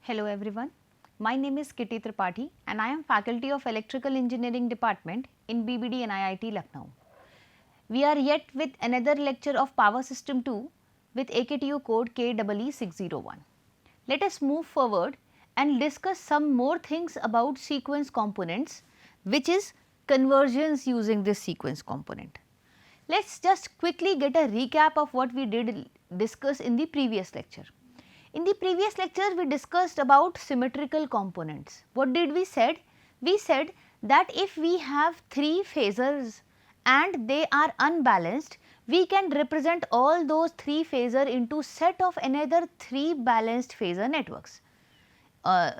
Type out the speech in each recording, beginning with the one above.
Hello everyone, my name is Kitty Tripathi and I am faculty of Electrical Engineering Department in BBD and IIT Lucknow. We are yet with another lecture of Power System 2 with AKTU code KEE601. Let us move forward and discuss some more things about sequence components, which is conversions using this sequence component. Let us just quickly get a recap of what we did discuss in the previous lecture. In the previous lecture, we discussed about symmetrical components. What did we said? We said that if we have three phasors and they are unbalanced, we can represent all those three phasor into set of another three balanced phasor networks.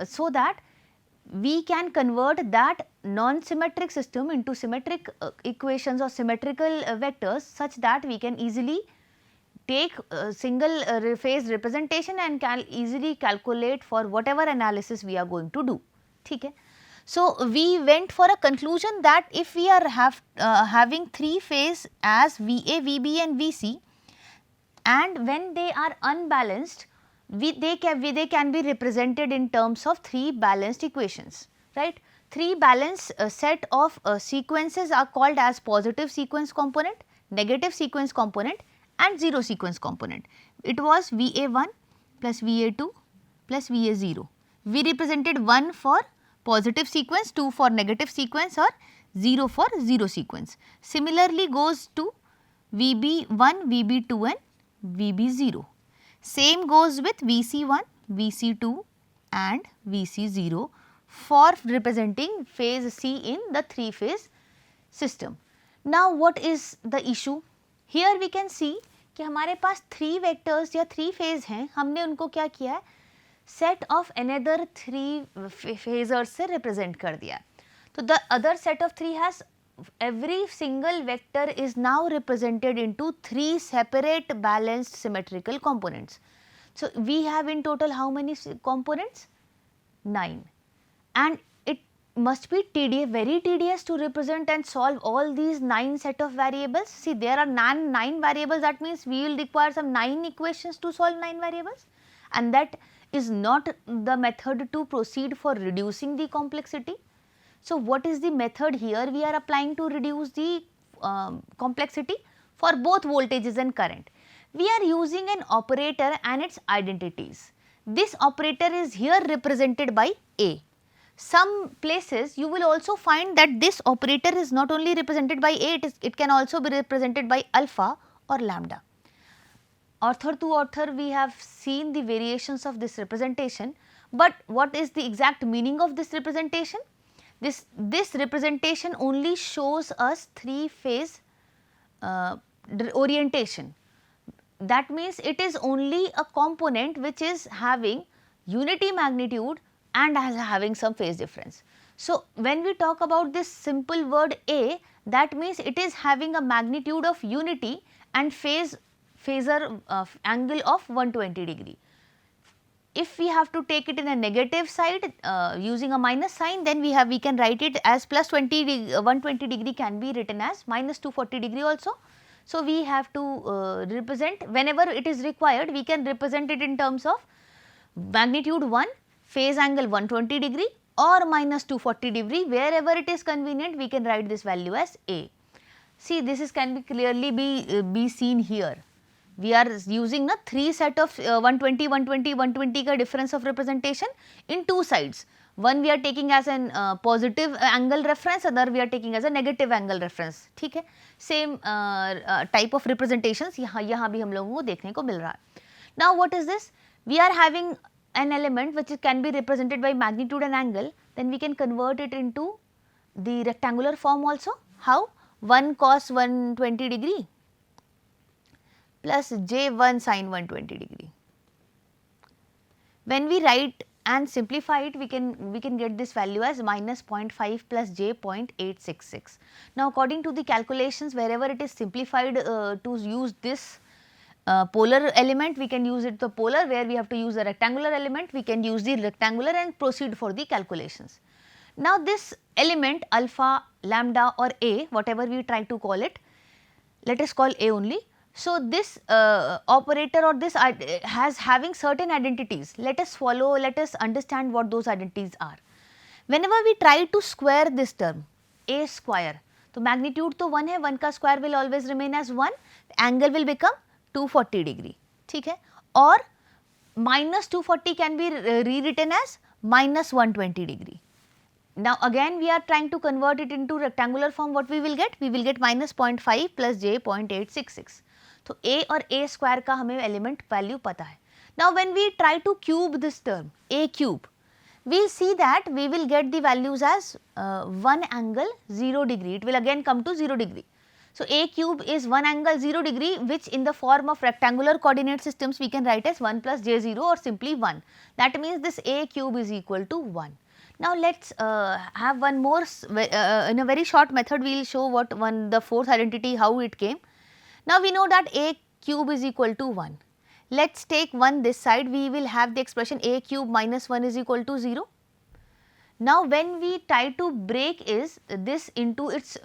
So that we can convert that non-symmetric system into symmetric equations or symmetrical vectors such that we can easily take single phase representation and can easily calculate for whatever analysis we are going to do. Okay. So, we went for a conclusion that if we are having three phase as VA, VB and VC, and when they are unbalanced, they can be represented in terms of three balanced equations, right. Three balanced set of sequences are called as positive sequence component, negative sequence component and 0 sequence component. It was VA1 plus VA2 plus VA0. We represented 1 for positive sequence, 2 for negative sequence or 0 for 0 sequence. Similarly goes to VB1, VB2 and VB0. Same goes with VC1, VC2 and VC0 for representing phase C in the three phase system. Now what is the issue? Here we can see कि हमारे पास three vectors या three phase हैं, हमने उनको क्या किया है, set of another three phasors से रिप्रेजेंट कर दिया. तो the other set of three has every single vector is now represented into three separate balanced symmetrical components. So we have in total how many components? 9, and it must be very tedious to represent and solve all these 9 set of variables. See, there are 9 variables, that means we will require some 9 equations to solve 9 variables, and that is not the method to proceed for reducing the complexity. So, what is the method here we are applying to reduce the complexity for both voltages and current? We are using an operator and its identities. This operator is here represented by A. Some places you will also find that this operator is not only represented by A, it can also be represented by alpha or lambda. Author to author we have seen the variations of this representation, but what is the exact meaning of this representation? This representation only shows us three phase orientation. That means it is only a component which is having unity magnitude and having some phase difference. So, when we talk about this simple word A, that means it is having a magnitude of unity and phasor angle of 120 degree. If we have to take it in a negative side using a minus sign, then we can write it as plus 120 degree can be written as minus 240 degree also. So, we have to represent whenever it is required, we can represent it in terms of magnitude 1, phase angle 120 degree or minus 240 degree, wherever it is convenient we can write this value as A. See, this is can be clearly be seen here. We are using a three set of 120, 120, 120 ka difference of representation in two sides. One we are taking as an positive angle reference, other we are taking as a negative angle reference. ठीक है, same type of representations यहाँ भी हम लोगों को देखने को मिल रहा है. Now what is this? We are having an element which can be represented by magnitude and angle, then we can convert it into the rectangular form also. How? 1 cos 120 degree plus j1 sin 120 degree. When we write and simplify it, we can get this value as minus 0.5 plus j 0.866. Now, according to the calculations, wherever it is simplified to use this polar element, we can use it the polar, where we have to use a rectangular element, we can use the rectangular and proceed for the calculations. Now, this element alpha, lambda or A, whatever we try to call it, let us call A only. So this operator or this has having certain identities. Let us understand what those identities are. Whenever we try to square this term a square, तो magnitude तो 1 है, 1 का square will always remain as 1, angle will become 240 degree, ठीक है, और minus 240 can be rewritten as minus 120 degree. Now again we are trying to convert it into rectangular form. What we will get? We will get minus 0.5 plus j 0.866. तो a और a square का हमें element value पता है. Now when we try to cube this term a cube, we will see that we will get the values as 1 angle 0 degree. It will again come to 0 degree. So a cube is 1 angle 0 degree, which in the form of rectangular coordinate systems we can write as 1 plus j 0 or simply 1. That means this a cube is equal to 1. Now let's have one more in a very short method. We will show what the fourth identity, how it came. Now we know that a cube is equal to 1. Let's take 1 this side. We will have the expression a cube minus 1 is equal to 0. Now when we try to break this into its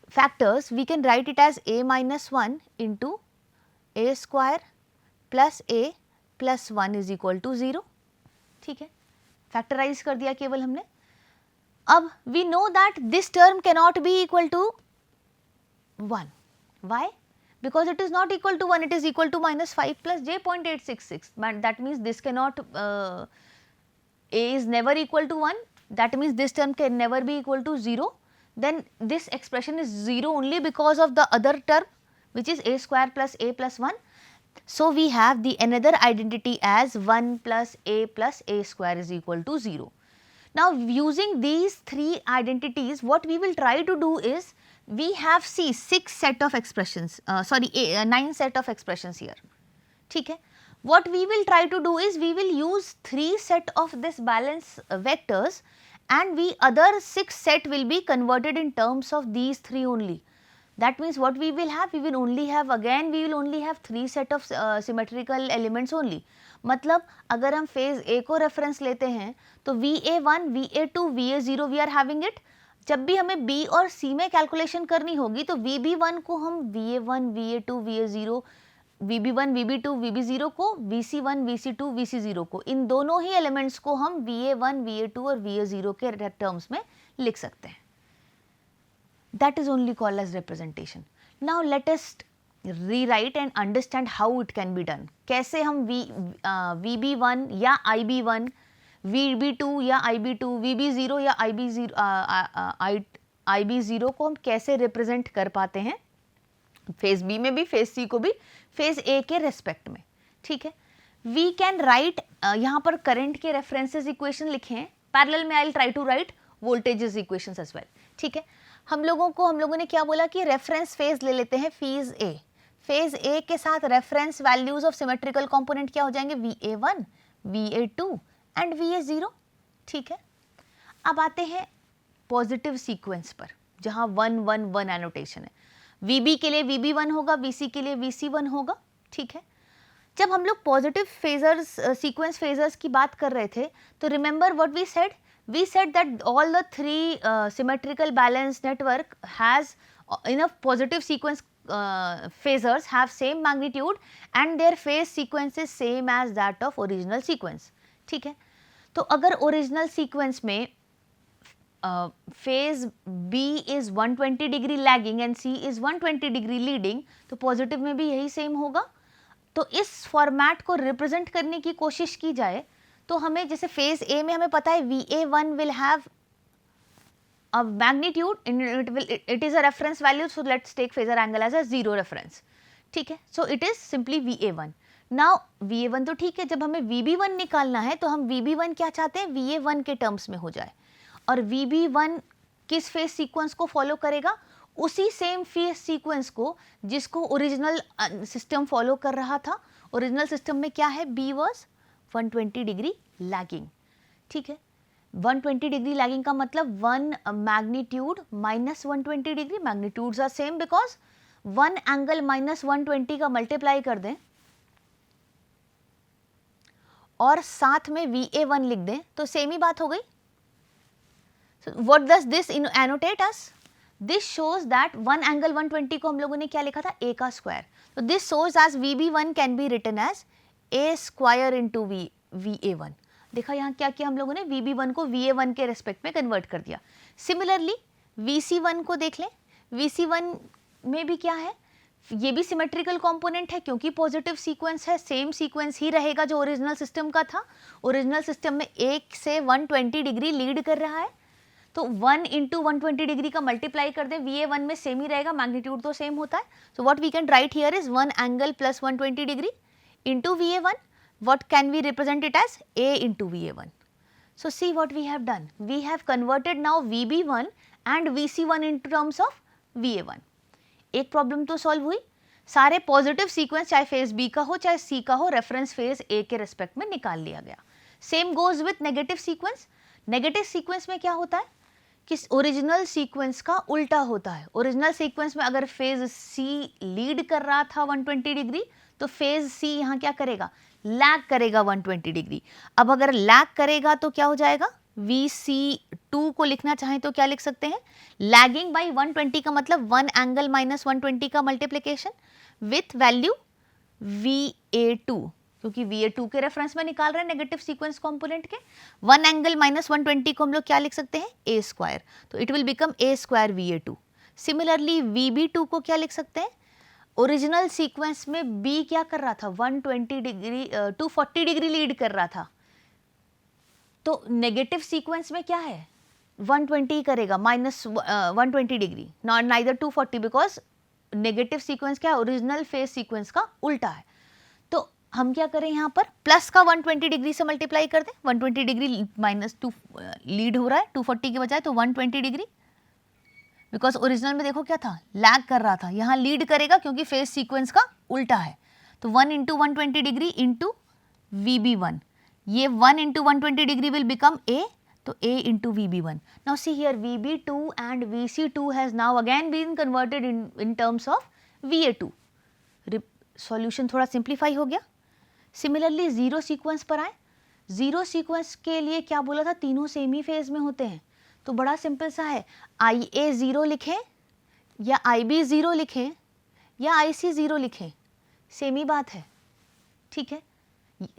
factors, we can write it as a minus 1 into a square plus a plus 1 is equal to 0. ठीक है, factorise कर दिया केवल हमने. अब we know that this term cannot be equal to 1. Why? Because it is not equal to 1, it is equal to minus 5 plus j 0.866. But that means this cannot, a is never equal to 1. That means this term can never be equal to 0. Then this expression is 0 only because of the other term, which is a square plus a plus 1. So we have the another identity as 1 plus a square is equal to 0. Now using these three identities, what we will try to do is, we have 6 set of expressions, 9 set of expressions here. ठीक है, what we will try to do is, we will use 3 set of this balance vectors, and other 6 set will be converted in terms of these 3 only. That means what we will have, we will only have 3 set of symmetrical elements only. मतलब अगर हम phase A को reference लेते हैं तो VA1, VA2, VA0 we are having it. जब भी हमें B और C में calculation करनी होगी तो VB1 को हम VA1, VA2, VA0, VB1, VB2, VB0 को VC1, VC2, VC0 को, इन दोनों ही elements को हम VA1, VA2 और VA0 के terms में लिख सकते हैं. That is only called as representation. Now let us rewrite and understand how it can be done. कैसे हम VB1 या IB1, VB2 या IB2, VB0 या IB0 को हम कैसे represent कर पाते हैं, फेज B में भी, फेज C को भी, फेज A के रेस्पेक्ट में. ठीक है, we can write, यहाँ पर करंट के रेफरेंसेस इक्वेशन लिखे हैं. पैरेलल में I try to write voltages equations as well. ठीक है, हम लोगों ने क्या बोला कि रेफरेंस फेज ले लेते हैं, फेज A. फेज A के साथ reference values of symmetrical component क्या हो जाएंगे, VA1, VA2 एंड VA0. ठीक है, अब आते हैं पॉजिटिव सीक्वेंस पर, जहां 1 1 1 एनोटेशन है. VB के लिए VB1 होगा, VC के लिए VC1 होगा. ठीक है, जब हम लोग पॉजिटिव फेजर्स, सीक्वेंस फेजर्स की बात कर रहे थे, तो remember what we said, we said that all the 3 symmetrical balanced network has enough positive sequence phasors have same magnitude and their phase sequence is same as that of original sequence. ठीक है, तो अगर original sequence में phase B is 120 degree lagging and C is 120 degree leading, तो positive में भी यही same होगा. तो इस फॉर्मेट को रिप्रेजेंट करने की कोशिश की जाए तो हमें, जैसे फेज A में हमें पता है VA1 will have a magnitude, it is a reference value, so let's take phasor angle as a 0 reference. ठीक है, so it is simply VA1. now VA1 तो ठीक है, जब हमें VB1 निकालना है तो हम VB1 क्या चाहते हैं, VA1 के टर्म्स में हो जाए. और VB1 किस फेज सीक्वेंस को फॉलो करेगा, उसी सेम फेज सीक्वेंस को जिसको ओरिजिनल सिस्टम फॉलो कर रहा था. ओरिजिनल सिस्टम में क्या है, B was 120 डिग्री लैगिंग. ठीक है, 120 डिग्री लैगिंग का मतलब 1 magnitude minus 120 degree. Magnitudes are same because 1 angle minus 120 का मल्टीप्लाई कर दें और साथ में VA1 लिख दें तो सेम ही बात हो गई. So what does this annotate as? This shows that one angle 120 को हम लोगों ने क्या लिखा था, a का स्क्वायर. तो this shows as VB1 can be written as a square into VA1. देखा यहाँ क्या किया हम लोगों ने, VB1 को VA1 के रेस्पेक्ट में कन्वर्ट कर दिया. सिमिलरली VC1 को देख लें. VC1 में भी क्या है, ये भी सिमेट्रिकल कंपोनेंट है क्योंकि पॉजिटिव सीक्वेंस है, सेम सीक्वेंस ही रहेगा जो ओरिजिनल सिस्टम का था. ओरिजिनल सिस्टम में 1 से 120 डिग्री लीड कर रहा है, तो 1 इंटू 120 डिग्री का मल्टीप्लाई कर दें, VA1 में सेम ही रहेगा, मैग्नीट्यूड तो सेम होता है. So what we can write here is 1 angle plus 120 degree into VA1. What can we represent it as? A into VA1. So see what we have done. We have converted now VB1 and VC1 into terms of VA1. एक problem तो solve हुई. सारे positive sequence चाहे phase B का हो चाहे सी का हो, रेफरेंस फेज ए के रेस्पेक्ट में निकाल लिया गया. Same goes with negative sequence. Negative sequence में क्या होता है कि ओरिजिनल सीक्वेंस का उल्टा होता है. ओरिजिनल सीक्वेंस में अगर फेज सी लीड कर रहा था 120 डिग्री, तो फेज सी यहाँ क्या करेगा, लैग करेगा 120 डिग्री. अब अगर लैग करेगा तो क्या हो जाएगा, VC2 को लिखना चाहें तो क्या लिख सकते हैं, लैगिंग बाई 120 का मतलब 1 एंगल माइनस 120 का मल्टीप्लिकेशन विथ वैल्यू VA2, क्योंकि VA2 के रेफरेंस में निकाल रहे हैं नेगेटिव सीक्वेंस कंपोनेंट के. 1 एंगल माइनस 120 को हम लोग क्या लिख सकते हैं, A स्क्वायर. तो it will become A square VA2. Similarly VB2 को क्या लिख सकते हैं, ओरिजिनल सीक्वेंस में B क्या कर रहा था, 120 डिग्री 240 डिग्री लीड कर रहा था. तो नेगेटिव सीक्वेंस में क्या है, 120 करेगा minus 120 degree, not neither 240, because negative sequence क्या है, ओरिजिनल फेज सीक्वेंस का उल्टा है. तो हम क्या करें, यहाँ पर प्लस का 120 डिग्री से मल्टीप्लाई कर दें. 120 डिग्री माइनस 2 लीड हो रहा है 240 के बजाय, तो 120 डिग्री, बिकॉज ओरिजिनल में देखो क्या था, लैग कर रहा था, यहाँ लीड करेगा क्योंकि फेज सीक्वेंस का उल्टा है. तो 1 इंटू 120 डिग्री इंटू VB1, ये 1 into 120 degree will become A, तो A into VB1. Now see here VB2 and VC2 has now again been converted in terms of VA2. Solution थोड़ा simplify हो गया. Similarly zero sequence पर आए. Zero sequence के लिए क्या बोला था, तीनों सेम ही फेज में होते हैं. तो बड़ा सिंपल सा है, IA 0 लिखें या IB 0 लिखें या IC 0 लिखें, सेम ही बात है. ठीक है.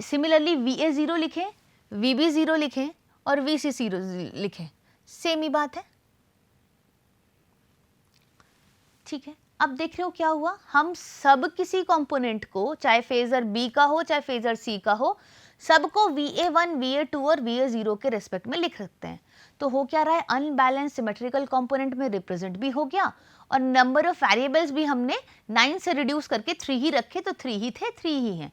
सिमिलरली VA 0 लिखें, VB 0 लिखें और VC 0 लिखें, सेम ही बात है. ठीक है. अब देख रहे हो क्या हुआ, हम सब किसी कंपोनेंट को, चाहे फेजर B का हो चाहे फेजर C का हो, सबको VA1, VA2 और VA0 के रेस्पेक्ट में लिख सकते हैं. तो हो क्या रहा है, अनबैलेंस सिमेट्रिकल कंपोनेंट में रिप्रेजेंट भी हो गया और नंबर ऑफ वेरिएबल्स भी हमने 9 से रिड्यूस करके 3 ही रखे, तो 3 ही थे, 3 ही हैं.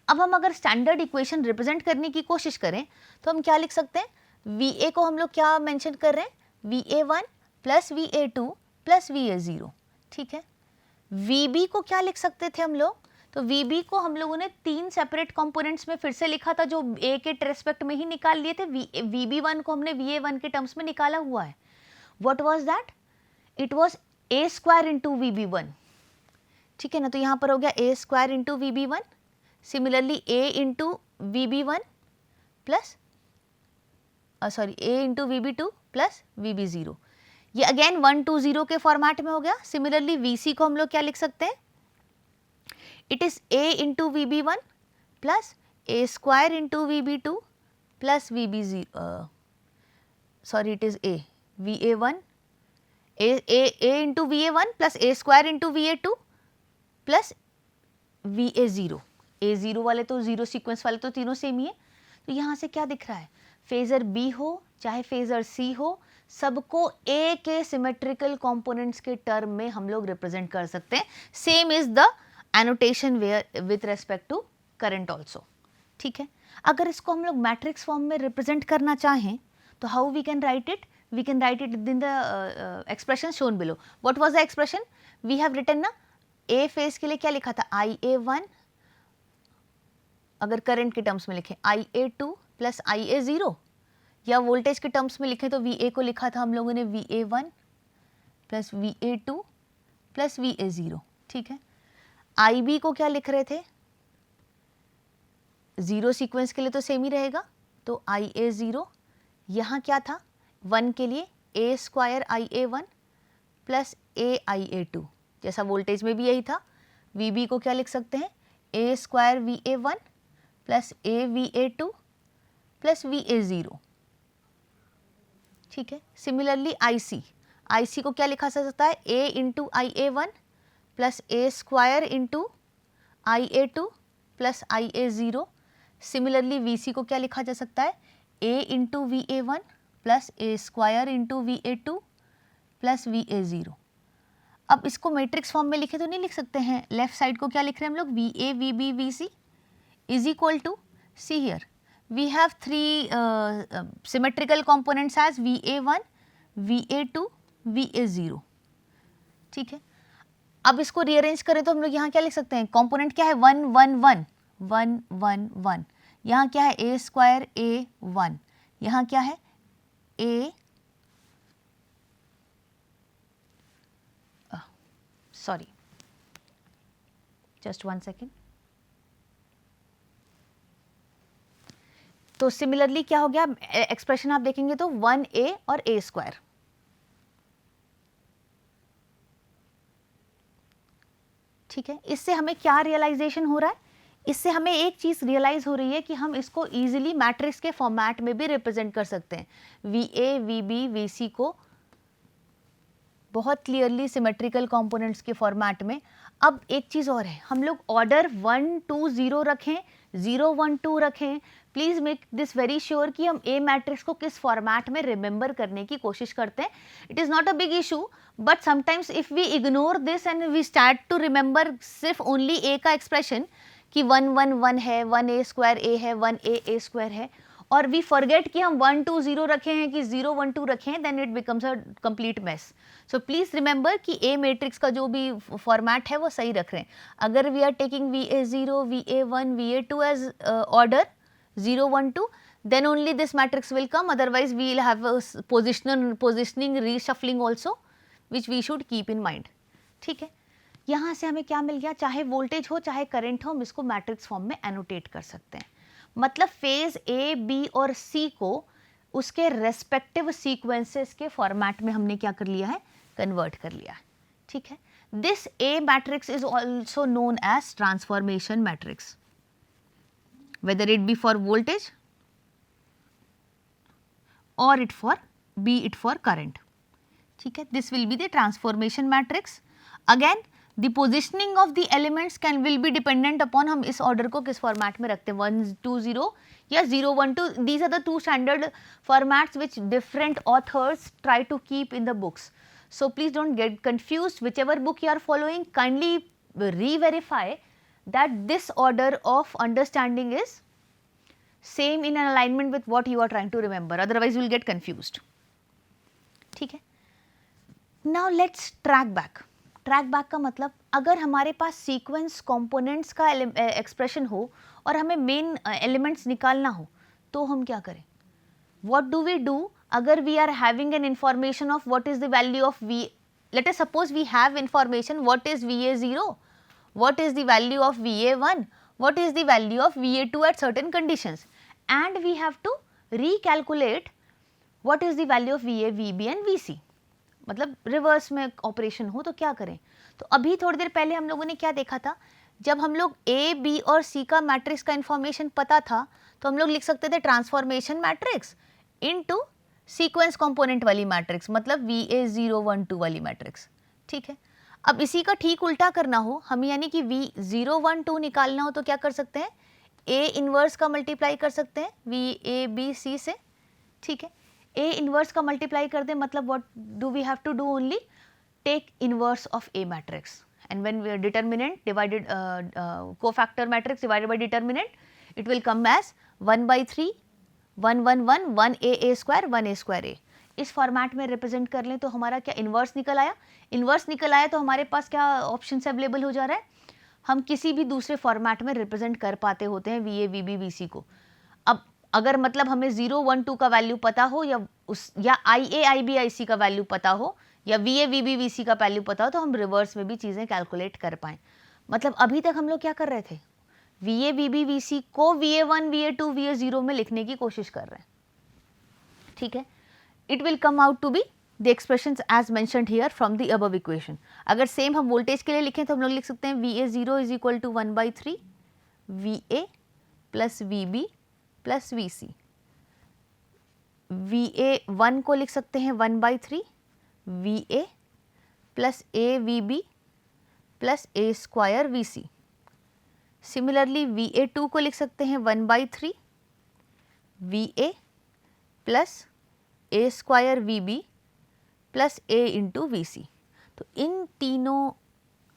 अब हम अगर स्टैंडर्ड इक्वेशन रिप्रेजेंट करने की कोशिश करें तो हम क्या लिख सकते हैं, VA को हम लोग क्या मेंशन कर रहे हैं, VA1 plus VA2 plus VA0. ठीक है. VB को क्या लिख सकते थे हम लोग, तो VB को हम लोगों ने 3 सेपरेट कंपोनेंट्स में फिर से लिखा था, जो A के रेस्पेक्ट में ही निकाल लिए थे. VB1 को हमने VA1 के टर्म्स में निकाला हुआ है. What was that, it was A square into VB1. ठीक है ना. तो यहाँ पर हो गया A square into VB1. Similarly A into VB1 plus A into VB2 plus VB0. ये अगेन 1 2 0 के फॉर्मेट में हो गया. सिमिलरली VC को हम लोग क्या लिख सकते हैं, it is A into VB1 plus A square into VB2 plus VB0, sorry it is A VA1 A into VA1 plus A square into VA2 plus VA0. A0 वाले तो जीरो सीक्वेंस वाले तो तीनों सेम ही है. तो यहाँ से क्या दिख रहा है, फेजर B हो चाहे फेजर C हो, सबको A के सिमेट्रिकल कंपोनेंट्स के टर्म में हम लोग रिप्रेजेंट कर सकते हैं. Same is the annotation with respect to current also. ठीक है. अगर इसको हम लोग मैट्रिक्स फॉर्म में रिप्रेजेंट करना चाहें तो how we can write it, we can write it in the expression shown below. What was the expression, we have written ना, A फेज के लिए क्या लिखा था, IA1, अगर करंट के टर्म्स में लिखें IA2 प्लस IA0, या वोल्टेज के टर्म्स में लिखें तो VA को लिखा था हम लोगों ने VA1 plus VA2 plus VA0. ठीक है. IB को क्या लिख रहे थे, जीरो सीक्वेंस के लिए तो सेम ही रहेगा, तो IA0, यहाँ क्या था 1 के लिए A square IA1 plus AI_A2, जैसा वोल्टेज में भी यही था। VB को क्या लिख सकते हैं, A² VA1 plus AVA2 plus VA0, ठीक है। सिमिलरली IC को क्या लिखा जा सकता है, A into IA1 plus A² into IA2 plus IA0। Similarly VC को क्या लिखा जा सकता है, A into VA1 plus A² into VA2 plus VA0। अब इसको मैट्रिक्स फॉर्म में लिखे तो नहीं लिख सकते हैं, लेफ्ट साइड को क्या लिख रहे हैं हम लोग, VA VB VC is equal to, see here we have three symmetrical components as VA1, VA2, VA0, ठीक है। अब इसको रीअरेंज करें तो हम लोग यहाँ क्या लिख सकते हैं, कंपोनेंट क्या है 1 1 1 1 1 1, यहाँ क्या है A² A1, यहाँ क्या है A, सॉरी जस्ट 1 सेकेंड। तो सिमिलरली क्या हो गया, एक्सप्रेशन आप देखेंगे तो 1A और A², ठीक है। इससे हमें क्या रियलाइजेशन हो रहा है, इससे हमें एक चीज रियलाइज हो रही है कि हम इसको इजीली मैट्रिक्स के फॉर्मेट में भी रिप्रेजेंट कर सकते हैं, VA VB VC को बहुत क्लियरली सिमेट्रिकल कंपोनेंट्स के फॉर्मेट में। अब एक चीज़ और है, हम लोग ऑर्डर 1 2 0 रखें, 0 1 2 रखें, please make this very sure कि हम ए मैट्रिक्स को किस फॉर्मेट में रिमेंबर करने की कोशिश करते हैं। It is not a big issue, but sometimes if we ignore this and we start to remember सिर्फ ओनली ए का एक्सप्रेशन कि 1 1 1 है, 1A² A है, 1A A² है, और वी फॉरगेट कि हम 1 2 0 रखे हैं कि 0 1 2 रखे हैं, then it becomes a complete mess. So please remember कि ए मैट्रिक्स का जो भी फॉर्मेट है वो सही रख रहे हैं। अगर we are taking VA0 VA1 VA2 as order 0 1 2, then only this matrix will come, otherwise we will have a positioning reshuffling also which we should keep in mind, ठीक है। यहाँ से हमें क्या मिल गया, चाहे वोल्टेज हो चाहे करंट हो, हम इसको मैट्रिक्स फॉर्म में एनोटेट कर सकते हैं। मतलब फेज A B और C को उसके रेस्पेक्टिव सीक्वेंसेस के फॉर्मेट में हमने क्या कर लिया है, कन्वर्ट कर लिया है, ठीक है। This A matrix is also known as transformation matrix, whether it be for voltage or be it for current, ठीक है। This will be the transformation matrix. Again, the positioning of the elements will be dependent upon हम इस order को किस format में रखते हैं, 1 2 0 या 0 1 2. These are the two standard formats which different authors try to keep in the books. So please don't get confused. Whichever book you are following, kindly re-verify that this order of understanding is same in an alignment with what you are trying to remember, otherwise you will get confused, ठीक है। Now let's track back. Track back का मतलब, अगर हमारे पास sequence components का expression हो और हमें मेन एलिमेंट्स निकालना हो तो हम क्या करें, व्हाट डू वी डू अगर we are having an information of what is the value of V, let us suppose we have information what is VA0, what is the value of VA1, what is the value of VA2 at certain conditions, and we have to recalculate what is the value of VA, VB and VC, मतलब reverse में operation हो तो क्या करें। तो अभी थोड़ी देर पहले हम लोगों ने क्या देखा था, जब हम लोग A, B और C का मैट्रिक्स का इंफॉर्मेशन पता था तो हम लोग लिख सकते थे transformation matrix into sequence component वाली मैट्रिक्स, मतलब VA0 1 2 वाली मैट्रिक्स, ठीक है। अब इसी का ठीक उल्टा करना हो हम, यानी कि V0 1 2 निकालना हो तो क्या कर सकते हैं, A इनवर्स का मल्टीप्लाई कर सकते हैं VABC से, ठीक है। A इनवर्स का मल्टीप्लाई कर दें, मतलब what do we have to do, only take inverse of A matrix, and when we determinant divided cofactor matrix divided by determinant, it will come as 1/3 1 1 1 1A A² 1A² A। इस format में represent कर लें तो हमारा क्या inverse निकल आया, inverse निकल आया तो हमारे पास क्या ऑप्शन अवेलेबल हो जा रहा है, हम किसी भी दूसरे फॉर्मेट में रिप्रेजेंट कर पाते होते हैं VA VB VC को। अब अगर मतलब हमें 0 1 2 का वैल्यू पता हो या IA IB IC का वैल्यू पता हो या VA VB VC का वैल्यू पता हो तो हम रिवर्स में भी चीज़ें कैलकुलेट कर पाएँ। मतलब अभी तक हम लोग क्या कर रहे थे, VA VB VC को VA1 VA2 VA0 में लिखने की कोशिश कर रहे हैं, ठीक है। It will come out to be the expression as mentioned here from the above equation. अगर सेम हम वोल्टेज के लिए लिखें तो हम लोग लिख सकते हैं VA0 is equal to 1/3 VA plus VB plus VC। VA1 को लिख सकते हैं 1/3 VA plus AVB plus A² VC। Similarly VA2 को लिख सकते हैं 1/3 VA plus A² VB plus A into VC। तो इन तीनों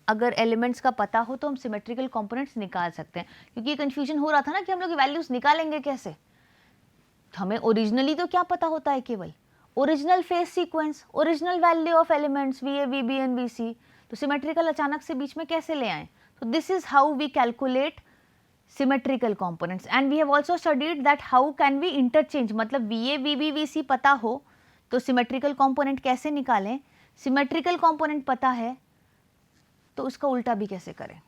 अगर एलिमेंट्स का पता हो तो हम सिमेट्रिकल कंपोनेंट्स निकाल सकते हैं, क्योंकि ये कन्फ्यूजन हो रहा था ना कि हम लोग वैल्यूज निकालेंगे कैसे। हमें ओरिजिनली तो क्या पता होता है, केवल original phase sequence, original value of elements VA VB and VC। तो सिमेट्रिकल अचानक से बीच में कैसे ले आए। तो this is how we calculate symmetrical components and we have also studied that how can we interchange, मतलब VA VB VC पता हो तो सिमेट्रिकल कंपोनेंट कैसे निकालें, सिमेट्रिकल कंपोनेंट पता है तो उसका उल्टा भी कैसे करें।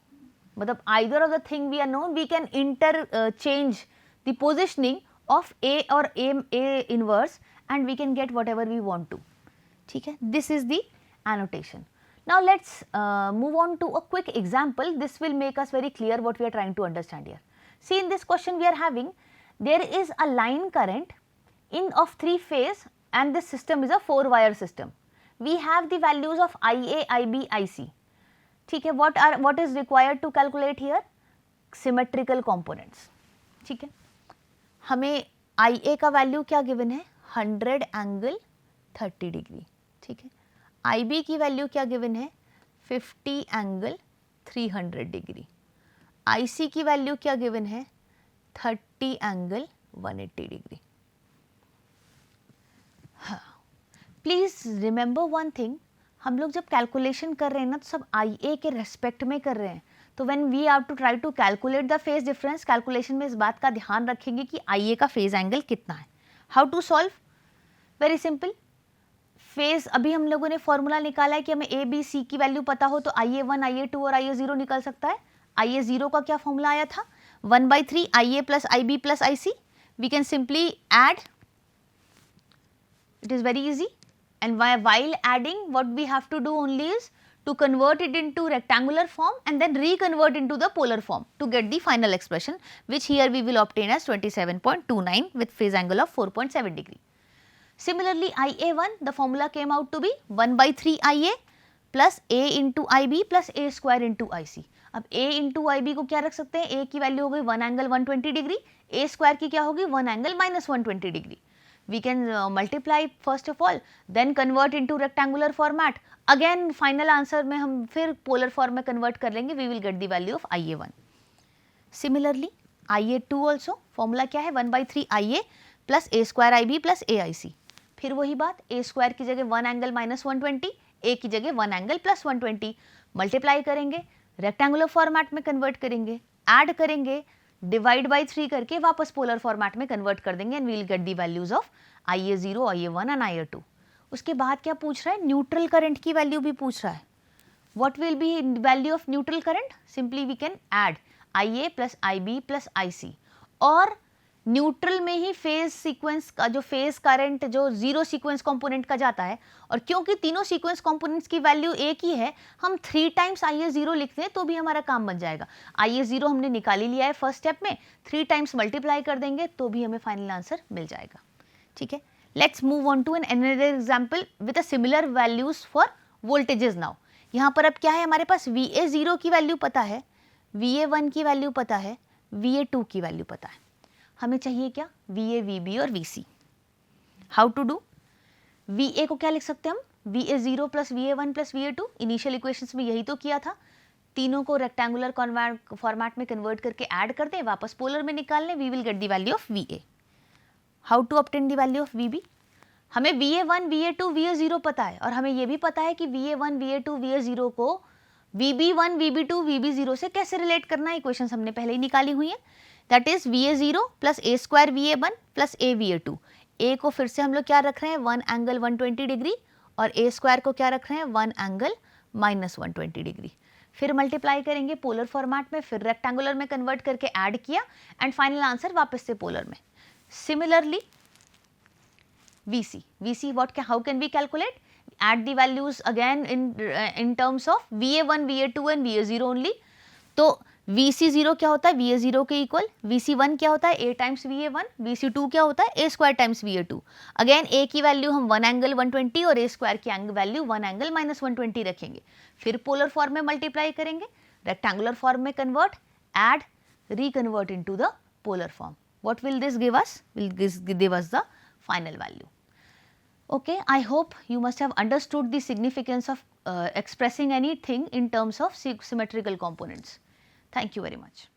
मतलब either of the thing we are known we can interchange the positioning of A or A inverse and we can get whatever we want to. ठीक है, this is the annotation. Now let's move on to a quick example. This will make us very clear what we are trying to understand here. See, in this question we are having, there is a line current in of 3 phase and this system is a 4-wire system. We have the values of IA, IB, IC. ठीक है, what is required to calculate here? Symmetrical components. ठीक है, हमें IA का value क्या given है 100 angle 30 degree. ठीक है, IB की वैल्यू क्या गिवन है 50 एंगल 300 डिग्री। IC की वैल्यू क्या गिवन है 30 एंगल 180 डिग्री। हाँ, प्लीज रिमेंबर वन थिंग, हम लोग जब कैलकुलेशन कर रहे हैं ना तो सब IA के रेस्पेक्ट में कर रहे हैं। तो when we have to try to calculate the phase difference, calculation में इस बात का ध्यान रखेंगे कि IA का फेज एंगल कितना है। How to solve, very simple. Phase अभी हम लोगों ने फॉर्मूला निकाला है कि हमें A B C की वैल्यू पता हो तो IA1 IA2 और IA0 निकल सकता है। IA0 का क्या फॉर्मूला आया था 1/3 IA plus IB plus IC। We can simply add, it is very easy, and while adding what we have to do only is to convert it into rectangular form and then reconvert into the polar form to get the final expression, which here we will obtain as 27.29 with phase angle of 4.7 degree. Similarly, IA1, the formula came out to be 1/3 IA plus A into IB plus A² into IC. अब A into IB को क्या रख सकते हैं, A की value हो गई 1 angle 120 degree, A² की क्या होगी 1 angle -120 degree. We can multiply first of all, then convert into rectangular format. Again final answer में हम फिर polar form में convert कर लेंगे, we will get the value of IA1. Similarly, IA2 also formula क्या है 1/3 IA plus A² IB plus AIC. फिर वही बात, A² की जगह 1 एंगल -120, A की जगह 1 एंगल +120, मल्टीप्लाई करेंगे, रेक्टेंगुलर फॉर्मेट में कन्वर्ट करेंगे, ऐड करेंगे, डिवाइड बाई 3 करके वापस पोलर फॉर्मेट में कन्वर्ट कर देंगे and we will get the values of IA0, IA1 and IA2। उसके बाद क्या पूछ रहा है, न्यूट्रल करंट की वैल्यू भी पूछ रहा है। What will be value of neutral current, simply we can add IA plus IB plus IC, और न्यूट्रल में ही फेज सीक्वेंस का जो फेज करंट जो जीरो सीक्वेंस कंपोनेंट का जाता है, और क्योंकि तीनों सीक्वेंस कंपोनेंट्स की वैल्यू एक ही है, हम 3 टाइम्स IA0 लिखते हैं तो भी हमारा काम बन जाएगा। IA0 हमने निकाल ही लिया है फर्स्ट स्टेप में, 3 टाइम्स मल्टीप्लाई कर देंगे तो भी हमें फाइनल आंसर मिल जाएगा। ठीक है, let's move on to an another example with a similar values for voltages now. यहाँ पर अब क्या है, हमारे पास VA0 की वैल्यू पता है, VA1 की वैल्यू पता है, VA2 की वैल्यू पता है, हमें चाहिए क्या VA, VB और VC। How to do, VA को क्या लिख सकते हैं हम VA0 plus VA1 plus VA2, initial equations में यही तो किया था, तीनों को रेक्टेंगुलर फॉर्मेट में कन्वर्ट करके ऐड कर दें, वापस पोलर में निकाल लें, we will get the value of VA। How to obtain the value of VB, हमें VA1 VA2 VA0 पता है, और हमें यह भी पता है कि VA1 VA2 VA0 को VB1 VB2 VB0 से कैसे रिलेट करना है, इक्वेशंस हमने पहले ही निकाली हुई है। That is VA0 plus A² VA1 plus A VA2। A को फिर से हम लोग क्या रख रहे हैं 1 एंगल 120 डिग्री, और A² को क्या रख रहे हैं 1 एंगल -120 डिग्री। फिर मल्टीप्लाई करेंगे पोलर फॉर्मेट में, फिर रेक्टेंगुलर में कन्वर्ट करके ऐड किया, एंड फाइनल आंसर वापस से पोलर में। Similarly VC. VC, how can we calculate? Add the values again in terms of VA1, VA2 and VA0 only. तो VC0 क्या होता है? VA0 के इक्वल. VC1 क्या होता है? A times VA1. VC2 क्या होता है? A square times VA2. Again A की वैल्यू हम 1 एंगल 120 और A स्क्वायर की वैल्यू 1 एंगल माइनस 120 रखेंगे. फिर पोलर फॉर्म में मल्टीप्लाई करेंगे, रेक्टेंगुलर फॉर्म में convert, add, reconvert into the polar form. What will this give us? Will this give us the final value. Okay, I hope you must have understood the significance of expressing anything in terms of symmetrical components. Thank you very much.